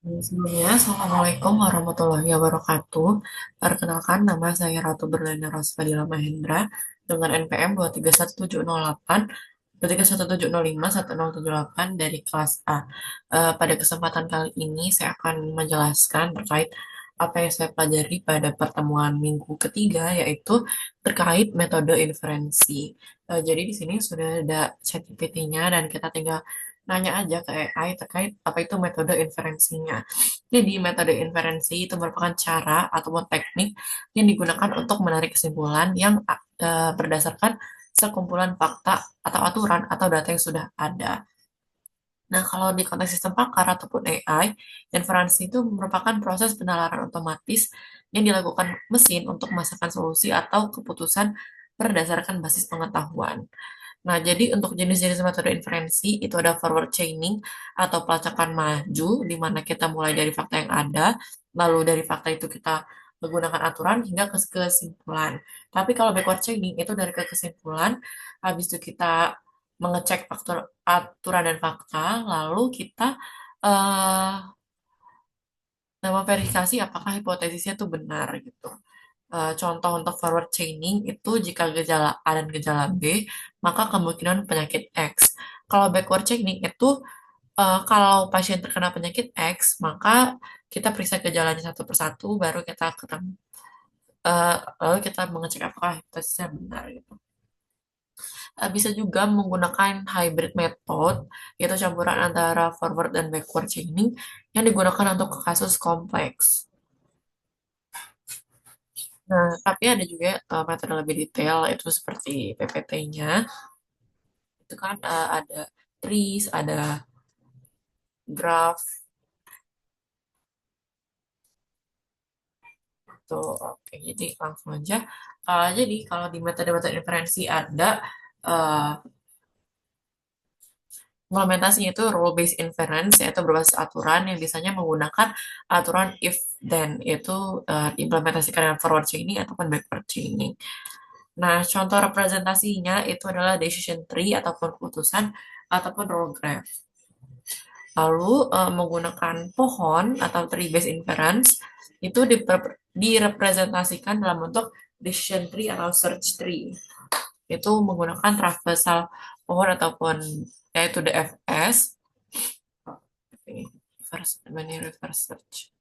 Sebelumnya, Assalamualaikum warahmatullahi wabarakatuh. Perkenalkan, nama saya Ratu Berliana Rosfadila Mahendra dengan NPM 231708, 2317051078 dari kelas A. Pada kesempatan kali ini, saya akan menjelaskan terkait apa yang saya pelajari pada pertemuan minggu ketiga, yaitu terkait metode inferensi. Jadi di sini sudah ada ChatGPT-nya dan kita tinggal nanya aja ke AI terkait apa itu metode inferensinya. Jadi, metode inferensi itu merupakan cara ataupun teknik yang digunakan untuk menarik kesimpulan yang berdasarkan sekumpulan fakta atau aturan atau data yang sudah ada. Nah, kalau di konteks sistem pakar ataupun AI, inferensi itu merupakan proses penalaran otomatis yang dilakukan mesin untuk menghasilkan solusi atau keputusan berdasarkan basis pengetahuan. Nah, jadi untuk jenis-jenis metode inferensi itu ada forward chaining atau pelacakan maju, di mana kita mulai dari fakta yang ada, lalu dari fakta itu kita menggunakan aturan hingga ke kesimpulan. Tapi kalau backward chaining itu dari ke kesimpulan, habis itu kita mengecek faktor aturan dan fakta, lalu kita eh memverifikasi apakah hipotesisnya itu benar gitu. Contoh untuk forward chaining itu jika gejala A dan gejala B, maka kemungkinan penyakit X. Kalau backward chaining itu kalau pasien terkena penyakit X, maka kita periksa gejalanya satu persatu, baru kita ketemu, lalu kita mengecek apakah hipotesisnya benar gitu. Bisa juga menggunakan hybrid method, yaitu campuran antara forward dan backward chaining yang digunakan untuk kasus kompleks. Nah, tapi ada juga metode lebih detail, itu seperti PPT-nya. Itu kan ada trees, ada graph, tuh. Oke, jadi langsung aja. Jadi kalau di metode-metode inferensi ada uh, implementasinya itu rule-based inference, yaitu berbasis aturan yang biasanya menggunakan aturan if then, itu implementasikan dengan forward chaining ataupun backward chaining. Nah, contoh representasinya itu adalah decision tree ataupun keputusan ataupun rule graph. Lalu menggunakan pohon atau tree based inference itu direpresentasikan dalam bentuk decision tree atau search tree. Itu menggunakan traversal pohon ataupun yaitu DFS, first many reverse search,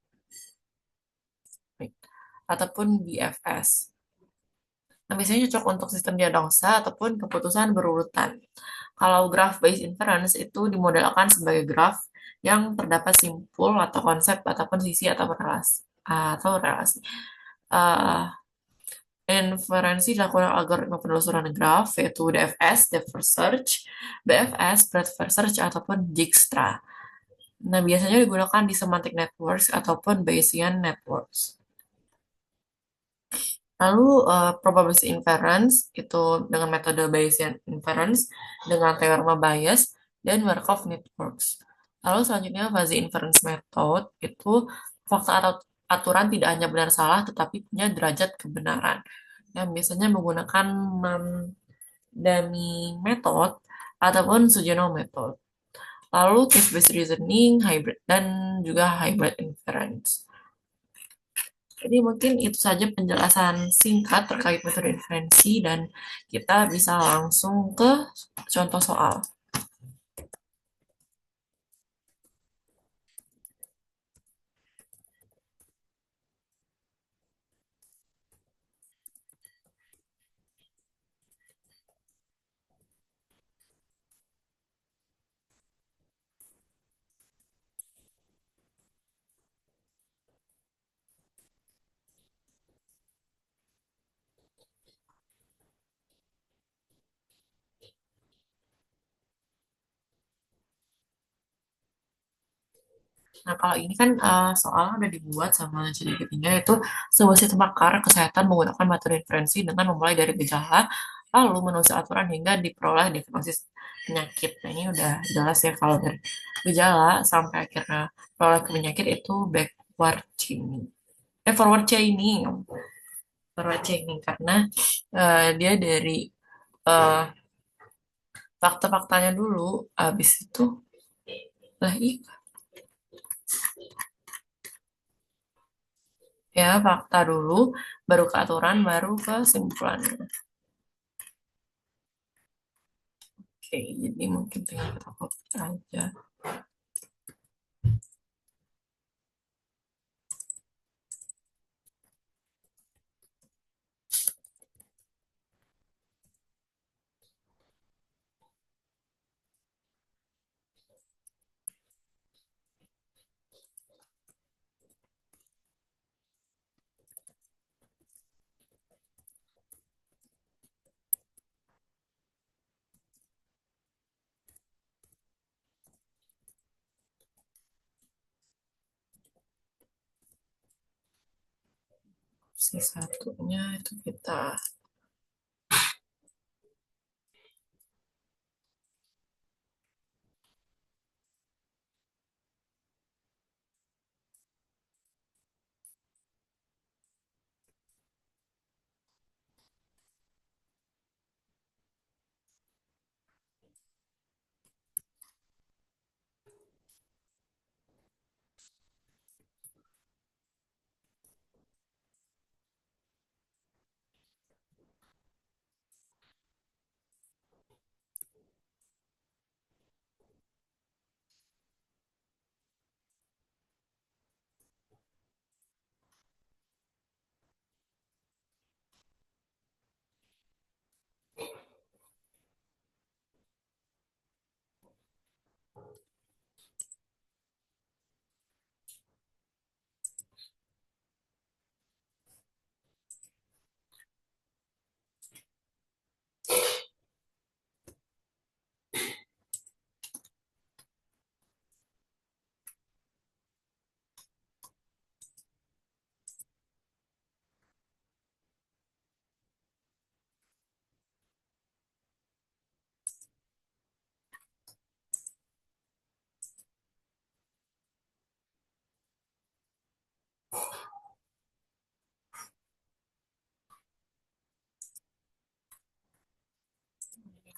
ataupun BFS. Nah, biasanya cocok untuk sistem diagnosa ataupun keputusan berurutan. Kalau graph based inference itu dimodelkan sebagai graph yang terdapat simpul atau konsep ataupun sisi atau relasi. Uh, Inferensi dilakukan algoritma penelusuran graph yaitu DFS, Depth First Search, BFS, Breadth First Search ataupun Dijkstra. Nah, biasanya digunakan di semantic networks ataupun Bayesian networks. Lalu probabilistic inference itu dengan metode Bayesian inference dengan teorema Bayes dan Markov networks. Lalu selanjutnya fuzzy inference method itu fakta atau aturan tidak hanya benar salah tetapi punya derajat kebenaran yang biasanya menggunakan Mamdani method ataupun Sugeno method. Lalu case based reasoning, hybrid dan juga hybrid inference. Jadi mungkin itu saja penjelasan singkat terkait metode inferensi dan kita bisa langsung ke contoh soal. Nah, kalau ini kan soalnya udah dibuat sama ChatGPT-nya itu sebuah sistem pakar kesehatan menggunakan metode inferensi dengan memulai dari gejala, lalu menulis aturan hingga diperoleh diagnosis penyakit. Nah, ini udah jelas ya kalau dari gejala sampai akhirnya peroleh ke penyakit itu backward chaining. Forward chaining. Forward chaining karena dia dari eh, fakta-faktanya dulu, habis itu lah Ya, fakta dulu, baru ke aturan, baru ke kesimpulannya. Oke, jadi mungkin tinggal kita copy aja. Si satunya itu kita.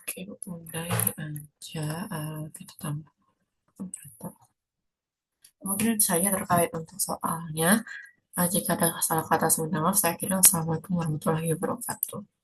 Oke, udah ini aja. Kita tambah komputer. Mungkin saja terkait untuk soalnya. Jika ada salah kata, minta maaf. Saya kira Assalamualaikum warahmatullahi wabarakatuh.